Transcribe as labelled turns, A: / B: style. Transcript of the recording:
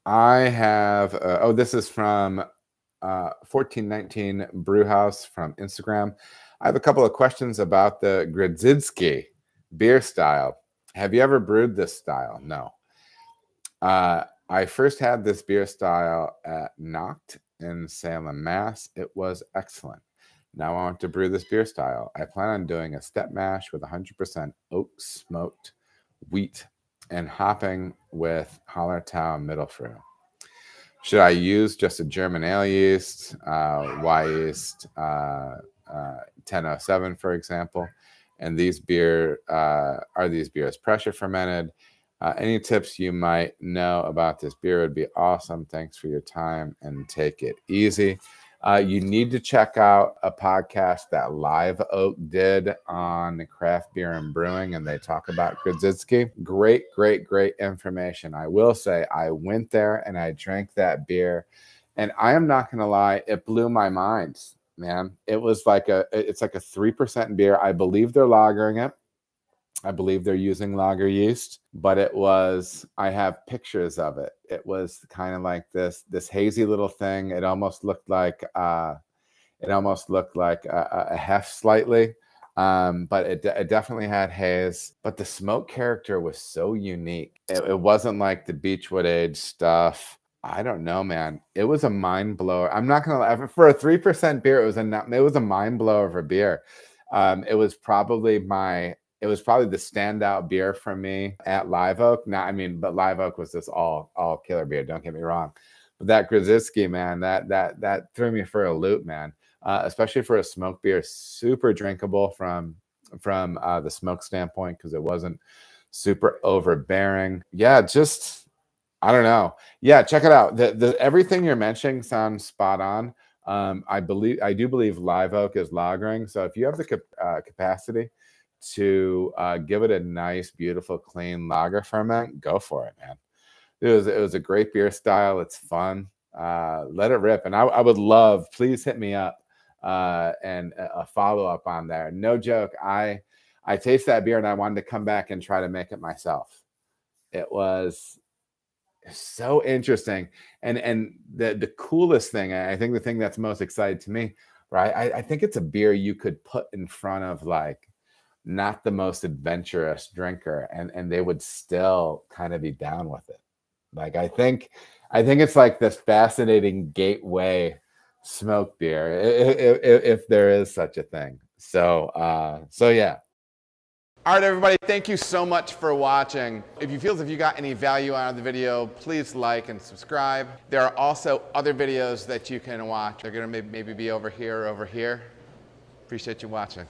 A: I have, oh, this is from 1419 Brewhouse from Instagram. I have a couple of questions about the Grodziskie beer style. Have you ever brewed this style? No. I first had this beer style at Noct in Salem, Mass. It was excellent. Now I want to brew this beer style. I plan on doing a step mash with 100% oak smoked wheat and hopping with Hallertau middle brew. Should I use just a German ale yeast, Y yeast, 1007, for example? And these are these beers pressure fermented? Any tips you might know about this beer would be awesome. Thanks for your time and take it easy. You need to check out a podcast that Live Oak did on craft beer and brewing, and they talk about Grodziskie. Great, great, great information. I will say I went there and I drank that beer, and I am not going to lie, it blew my mind, man. It's like a 3% beer. I believe they're lagering it. I believe they're using lager yeast, but I have pictures of it. It was kind of like this hazy little thing. It almost looked like a hef slightly, but it definitely had haze. But the smoke character was so unique. It wasn't like the Beechwood Age stuff. I don't know, man. It was a mind blower. I'm not gonna lie. For a 3% beer, it was a mind blower of a beer. It was probably the standout beer for me at Live Oak. But Live Oak was this all killer beer. Don't get me wrong. But that Grodziskie, man, that threw me for a loop, man. Especially for a smoke beer, super drinkable from the smoke standpoint because it wasn't super overbearing. Yeah, just I don't know. Yeah, check it out. The everything you're mentioning sounds spot on. I do believe Live Oak is lagering. So if you have the capacity to give it a nice, beautiful, clean lager ferment, go for it, man. It was a great beer style. It's fun. Let it rip. And I would love, please hit me up and a follow up on there. No joke. I taste that beer and I wanted to come back and try to make it myself. It was so interesting. And the coolest thing, I think the thing that's most exciting to me, right? I think it's a beer you could put in front of like not the most adventurous drinker and they would still kind of be down with it. Like I think it's like this fascinating gateway smoke beer if there is such a thing. So yeah. All right, everybody, thank you so much for watching. If you feel as if you got any value out of the video, please like and subscribe. There are also other videos that you can watch. They're gonna maybe be over here or over here. Appreciate you watching.